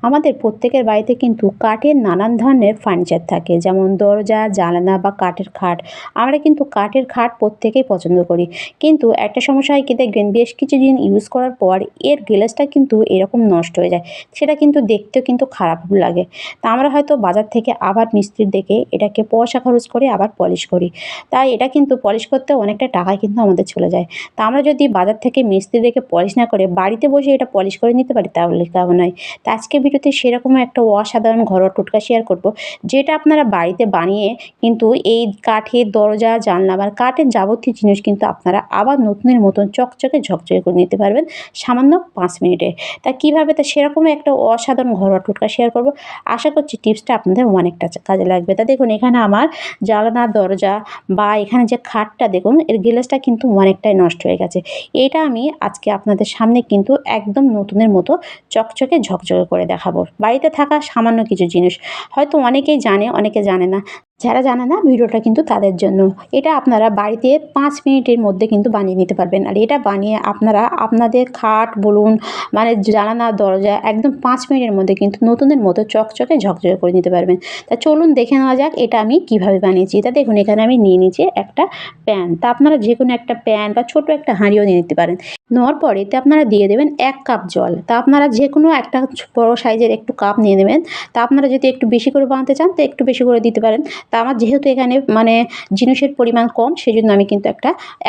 আমাদের প্রত্যেকের বাড়িতে কিন্তু কাঠের নানান ধরনের ফার্নিচার থাকে, যেমন দরজা, জানালা বা কাঠের খাট। আমরা কিন্তু কাঠের খাট প্রত্যেকেই পছন্দ করি, কিন্তু একটা সমস্যা হয় কি দেখবেন, বেশ কিছুদিন ইউজ করার পর এর গ্লেজটা কিন্তু এরকম নষ্ট হয়ে যায়। সেটা কিন্তু দেখতেও কিন্তু খারাপ লাগে। তা আমরা হয়তো বাজার থেকে আবার মিস্ত্রি ডেকে এটাকে পয়সা খরচ করে আবার পলিশ করি। তাই এটা কিন্তু পলিশ করতে অনেকটা টাকা কিন্তু আমাদের চলে যায়। তা আমরা যদি বাজার থেকে মিস্ত্রি ডেকে পলিশ না করে বাড়িতে বসে এটা পলিশ করে নিতে পারি, তাহলে কেমন হয়? তো আজকের ভিডিওতে সেরকম একটা অসাধারণ ঘরোয়া টোটকা শেয়ার করব, যেটা আপনারা বাড়িতে বানিয়ে কিন্তু এই কাঠের দরজা, জানলা বা কাঠের যাবতীয় জিনিস কিন্তু আপনারা আবার নতুনের মতন চকচকে ঝকঝকে করে নিতে পারবেন সামান্য 5 মিনিটে। তা কীভাবে, তা সেরকমই একটা অসাধারণ ঘরোয়া টোটকা শেয়ার করব। আশা করছি টিপসটা আপনাদের অনেকটা কাজে লাগবে। তা দেখুন, এখানে আমার জানালা, দরজা বা এখানে যে খাটটা দেখুন, এর গ্লেজটা কিন্তু অনেকটাই নষ্ট হয়ে গেছে। এটা আমি আজকে আপনাদের সামনে কিন্তু একদম নতুনের মতো চকচকে ঝকঝকে করে দেখাবো। বাড়িতে থাকা সামান্য কিছু জিনিস হয়তো অনেকেই জানে, অনেকে জানে না। যারা জানে না, ভিডিওটা কিন্তু তাদের জন্য। এটা আপনারা বাড়িতে 5 মিনিটের মধ্যে কিন্তু বানিয়ে নিতে পারবেন। আর এটা বানিয়ে আপনারা আপনাদের খাট বলুন, মানে জানালা, দরজা একদম 5 মিনিটের মধ্যে কিন্তু নতুনের মতো চকচকে ঝকঝকে করে নিতে পারবেন। তা চলুন দেখে নেওয়া যাক এটা আমি কিভাবে বানিয়েছি। তা দেখুন, এখানে আমি নিয়ে নিয়েছি একটা প্যান। তা আপনারা যে কোনো একটা প্যান বা ছোট একটা হাঁড়িও নিয়ে নিতে পারেন। নেওয়ার পরে এতে আপনারা দিয়ে দেবেন 1 কাপ জল। তা আপনারা যে কোনো একটা বড় সাইজের একটু কাপ নিয়ে নেবেন। তা আপনারা যদি একটু বেশি করে বানাতে চান তো একটু বেশি করে দিতে পারেন। তা আমার যেহেতু এখানে মানে জিনিসের পরিমাণ কম, সেজন্য আমি কিন্তু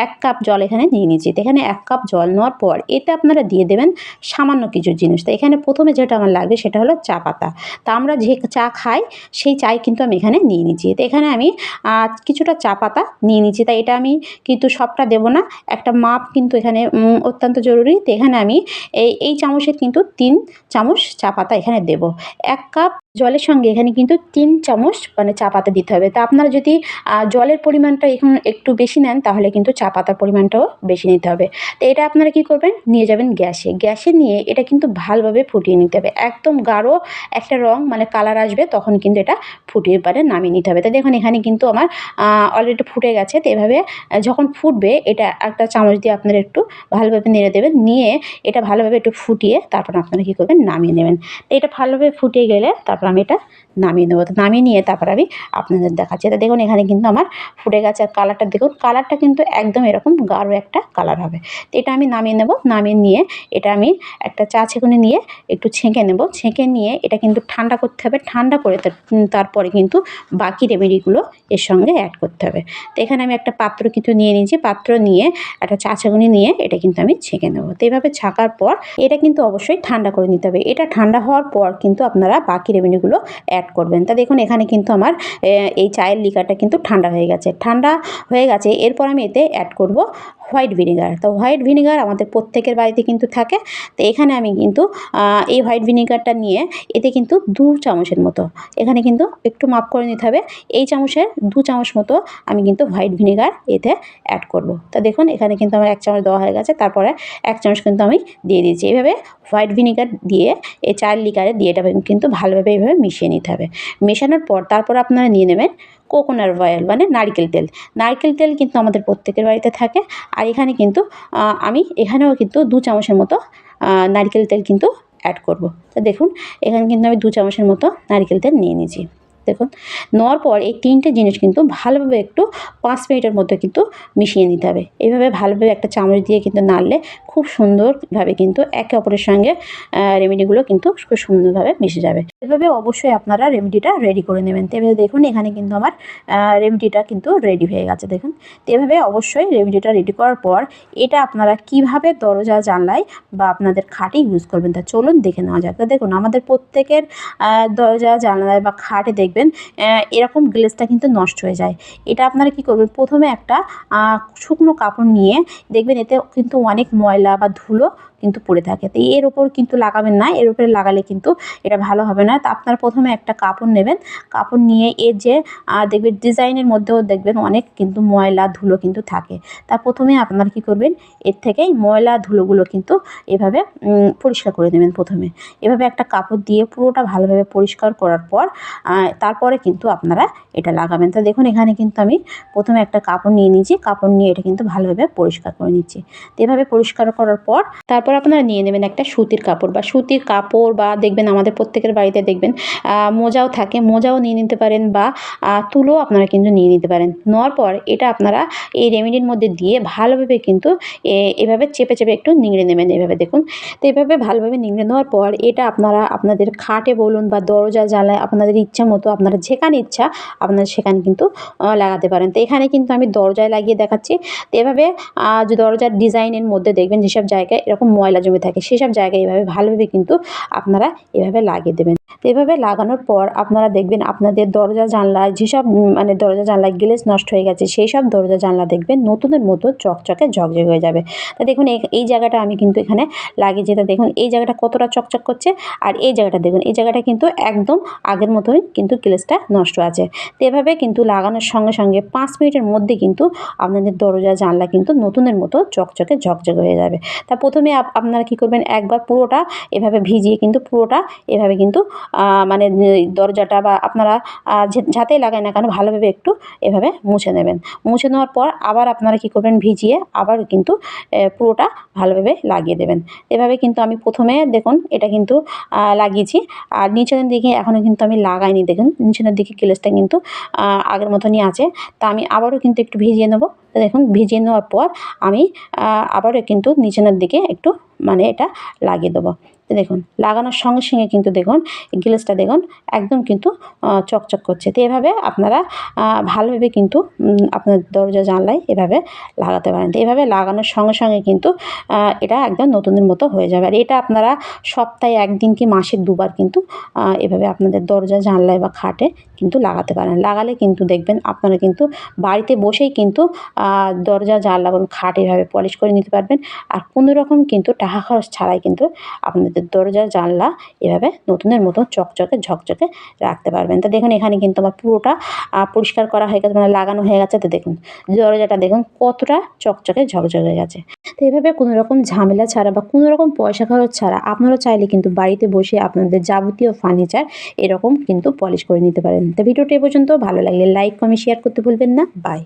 1 কাপ জল এখানে নিয়ে নিয়েছি। তো এখানে 1 কাপ জল নেওয়ার পর এতে আপনারা দিয়ে দেবেন সামান্য কিছু জিনিস। তো এখানে প্রথমে যেটা আমার লাগবে সেটা হলো চা পাতা। তা আমরা যে চা খাই সেই চাই কিন্তু আমি এখানে নিয়ে নিচ্ছি। তো এখানে আমি কিছুটা চা পাতা নিয়ে নিচ্ছি। তাই এটা আমি কিন্তু সবটা দেবো না, একটা মাপ কিন্তু এখানে অত্যন্ত জরুরি। তো এখানে আমি এই চামচের কিন্তু 3 চামচ চা পাতা এখানে দেব। 1 কাপ জলের সঙ্গে এখানে কিন্তু 3 চামচ মানে চা পাতা দিতে হবে। তা আপনারা যদি জলের পরিমাণটা এখন একটু বেশি নেন, তাহলে কিন্তু চা পাতার পরিমাণটাও বেশি নিতে হবে। তো এটা আপনারা কী করবেন, নিয়ে যাবেন গ্যাসে। গ্যাসে নিয়ে এটা কিন্তু ভালোভাবে ফুটিয়ে নিতে হবে। একদম গাঢ় একটা রং মানে কালার আসবে, তখন কিন্তু এটা ফুটিয়ে পরে নামিয়ে নিতে হবে। তো দেখুন, এখানে কিন্তু আমার অলরেডি ফুটে গেছে। তো এভাবে যখন ফুটবে এটা একটা চামচ দিয়ে আপনারা একটু ভালোভাবে নেড়ে দেবেন। নিয়ে এটা ভালোভাবে একটু ফুটিয়ে তারপর আপনারা কী করবেন, নামিয়ে নেবেন। তো এটা ভালোভাবে ফুটে গেলে তারপর আমি এটা নামিয়ে নেব। তো নামিয়ে নিয়ে তারপর আমি আপনাদের দেখাচ্ছি। তো দেখুন, এখানে কিন্তু আমার ফুটে গেছে। আর কালারটা দেখুন, কালারটা কিন্তু একদম এরকম গাঢ় একটা কালার হবে। তো এটা আমি নামিয়ে নেব। নামিয়ে নিয়ে এটা আমি একটা চা ছেঁকুনি নিয়ে একটু ছেঁকে নেব। ছেঁকে নিয়ে এটা কিন্তু ঠান্ডা করতে হবে। ঠান্ডা করে তারপরে কিন্তু বাকি রেমেডিগুলো এর সঙ্গে অ্যাড করতে হবে। তো এখানে আমি একটা পাত্র কিন্তু নিয়ে নিয়েছি। পাত্র নিয়ে একটা চা ছেঁকুনি নিয়ে এটা কিন্তু আমি ছেঁকে নেব। তো এভাবে ছাঁকার পর এটা কিন্তু অবশ্যই ঠান্ডা করে নিতে হবে। এটা ঠান্ডা হওয়ার পর কিন্তু আপনারা বাকি রেমেডিগুলো অ্যাড করবেন। তা দেখুন, এখানে কিন্তু আমার এই চায়ের লিকারটা কিন্তু ঠান্ডা হয়ে গেছে। ঠান্ডা হয়ে গেছে, এরপর আমি এতে অ্যাড করব হোয়াইট ভিনেগার। তো হোয়াইট ভিনেগার আমাদের প্রত্যেকের বাড়িতে কিন্তু থাকে। তো এখানে আমি কিন্তু এই হোয়াইট ভিনেগারটা নিয়ে এতে কিন্তু 2 চামচের মতো, এখানে কিন্তু একটু মাপ করে নিতে হবে। এই চামচের 2 চামচ মতো আমি কিন্তু হোয়াইট ভিনেগার এতে অ্যাড করব। তো দেখুন, এখানে কিন্তু আমার 1 চামচ দেওয়া হয়ে গেছে। তারপরে 1 চামচ কিন্তু আমি দিয়ে দিয়েছি। এভাবে হোয়াইট ভিনেগার দিয়ে এই চায়ের লিকারে দিয়ে এটা কিন্তু ভালোভাবে এইভাবে মিশিয়ে নিতে হবে। মেশানোর পর তারপর আপনারা নিয়ে নেবেন কোকোনাট অয়েল মানে নারকেল তেল। নারকেল তেল কিন্তু আমাদের প্রত্যেকের বাড়িতে থাকে। আর এখানে কিন্তু আমি এখানেও কিন্তু 2 চামচের মতো নারকেল তেল কিন্তু অ্যাড করব। তো দেখুন, এখানে কিন্তু আমি 2 চামচের মতো নারকেল তেল নিয়ে নিয়েছি। দেখুন, নেওয়ার পর এই 3টে জিনিস কিন্তু ভালোভাবে একটু 5 মিনিটের মধ্যে কিন্তু মিশিয়ে নিতে হবে। এইভাবে ভালোভাবে একটা চামচ দিয়ে কিন্তু নাড়লে খুব সুন্দরভাবে কিন্তু একে অপরের সঙ্গে রেমেডিগুলো কিন্তু খুব সুন্দরভাবে মিশে যাবে। এভাবে অবশ্যই আপনারা রেমেডিটা রেডি করে নেবেন। তো এভাবে দেখুন, এখানে কিন্তু আমার রেমেডিটা কিন্তু রেডি হয়ে গেছে দেখুন। তো এভাবে অবশ্যই রেমেডিটা রেডি করার পর এটা আপনারা কিভাবে দরজা, জানলায় বা আপনাদের খাটে ইউজ করবেন, তা চলুন দেখে নেওয়া যাক। তো দেখুন, আমাদের প্রত্যেকের দরজা, জানলায় বা খাটে দেখবেন এরকম গ্লেজটা কিন্তু নষ্ট হয়ে যায়। এটা আপনারা কী করবেন, প্রথমে একটা শুকনো কাপড় নিয়ে দেখবেন এতে কিন্তু অনেক ময়লা বা ধুলো কিন্তু পড়ে থাকে। তো এর ওপর কিন্তু লাগাবেন না, এর উপরে লাগালে কিন্তু এটা ভালো হবে না। তো আপনারা প্রথমে একটা কাপড় নেবেন। কাপড় নিয়ে এর যে দেখবেন ডিজাইনের মধ্যেও দেখবেন অনেক কিন্তু ময়লা ধুলো কিন্তু থাকে। তা প্রথমে আপনারা কী করবেন, এর থেকেই ময়লা ধুলোগুলো কিন্তু এভাবে পরিষ্কার করে নেবেন। প্রথমে এভাবে একটা কাপড় দিয়ে পুরোটা ভালোভাবে পরিষ্কার করার পর তারপরে কিন্তু আপনারা এটা লাগাবেন। তো দেখুন, এখানে কিন্তু আমি প্রথমে একটা কাপড় নিয়ে নিয়েছি। কাপড় নিয়ে এটা কিন্তু ভালোভাবে পরিষ্কার করে নিচ্ছি। তো এভাবে পরিষ্কার করার পর তারপর আপনারা নিয়ে নেবেন একটা সুতির কাপড় বা দেখবেন আমাদের প্রত্যেকের বাড়িতে দেখবেন মোজাও থাকে, মোজাও নিয়ে নিতে পারেন বা তুলোও আপনারা কিন্তু নিয়ে নিতে পারেন। নেওয়ার পর এটা আপনারা এই রেমেডির মধ্যে দিয়ে ভালোভাবে কিন্তু এভাবে চেপে একটু নিংড়ে নেবেন, এভাবে দেখুন। তো এভাবে ভালোভাবে নিংড়ে নেওয়ার পর এটা আপনারা আপনাদের খাটে বলুন বা দরজা জানলায় আপনাদের ইচ্ছা মতো আপনারা যেখানে ইচ্ছা আপনারা সেখানে কিন্তু লাগাতে পারেন। তো এখানে কিন্তু আমি দরজায় লাগিয়ে দেখাচ্ছি। তো এভাবে যে দরজার ডিজাইনের মধ্যে দেখবেন যেসব জায়গায় এরকম ময়লা জমে থাকে সেসব জায়গায় এভাবে ভালোভাবে কিন্তু আপনারা এভাবে লাগিয়ে দেবেন। তো এভাবে লাগানোর পর আপনারা দেখবেন আপনাদের দরজা জানলায় যেসব মানে দরজা জানলায় গ্লেজ নষ্ট হয়ে গেছে সেই সব দরজা জানলা দেখবেন নতুনের মতো চকচকে ঝকঝকে হয়ে যাবে। তো দেখুন এই জায়গাটা আমি কিন্তু এখানে লাগিয়েছি। তো দেখুন এই জায়গাটা কতটা চকচক করছে, আর এই জায়গাটা দেখুন এই জায়গাটা কিন্তু একদম আগের মতোই কিন্তু গ্লেজটা নষ্ট আছে। তো এভাবে কিন্তু লাগানোর সঙ্গে সঙ্গে 5 মিনিটের মধ্যে কিন্তু আপনাদের দরজা জানলা কিন্তু নতুনের মতো চকচকে ঝকঝকে হয়ে যাবে। তা প্রথমে আপনারা কী করবেন, একবার পুরোটা এভাবে ভিজিয়ে কিন্তু পুরোটা এভাবে কিন্তু মানে দরজাটা বা আপনারা যাতেই লাগায় না কেন ভালোভাবে একটু এভাবে মুছে নেবেন। মুছে নেওয়ার পর আবার আপনারা কী করবেন, ভিজিয়ে আবার কিন্তু পুরোটা ভালোভাবে লাগিয়ে দেবেন। এভাবে কিন্তু আমি প্রথমে দেখুন এটা কিন্তু লাগিয়েছি, আর নিচের দিকে এখনও কিন্তু আমি লাগাইনি। দেখুন নিচের দিকে গ্লেজটা কিন্তু আগের মতনই আছে। তা আমি আবারও কিন্তু একটু ভিজিয়ে নেব। তো দেখুন ভিজিয়ে নেওয়ার পর আমি আবারও কিন্তু নিচের দিকে একটু মানে এটা লাগিয়ে দেবো। তো দেখুন লাগানোর সঙ্গে সঙ্গে কিন্তু দেখুন গ্লেজটা দেখুন একদম কিন্তু চকচক করছে। তো এভাবে আপনারা ভালোভাবে কিন্তু আপনার দরজা জানলায় এভাবে লাগাতে পারেন। তো এভাবে লাগানোর সঙ্গে সঙ্গে কিন্তু এটা একদম নতুনের মতো হয়ে যাবে। আর এটা আপনারা সপ্তাহে 1 দিন কি মাসে 2 বার কিন্তু এভাবে আপনাদের দরজা জানলায় বা খাটে কিন্তু লাগাতে পারেন। লাগালে কিন্তু দেখবেন আপনারা কিন্তু বাড়িতে বসেই কিন্তু দরজা জানলা এবং খাট এভাবে পলিশ করে নিতে পারবেন। আর কোনো রকম কিন্তু টাকা খরচ ছাড়াই কিন্তু আপনাদের দরজা জানলা এভাবে নতুনের মতো চকচকে ঝকঝকে রাখতে পারবেন। তো দেখুন এখানে কিন্তু আমার পুরোটা পরিষ্কার করা হয়ে গেছে, মানে লাগানো হয়ে গেছে। তো দেখুন দরজাটা দেখুন কতটা চকচকে ঝকঝকে হয়ে গেছে। তো এভাবে কোনো রকম ঝামেলা ছাড়া বা কোনো রকম পয়সা খরচ ছাড়া আপনারা চাইলে কিন্তু বাড়িতে বসে আপনাদের যাবতীয় ফার্নিচার এরকম কিন্তু পলিশ করে নিতে পারেন। তো ভিডিওটি এ পর্যন্ত, ভালো লাগলে লাইক, কমেন্ট, শেয়ার করতে ভুলবেন না। বাই।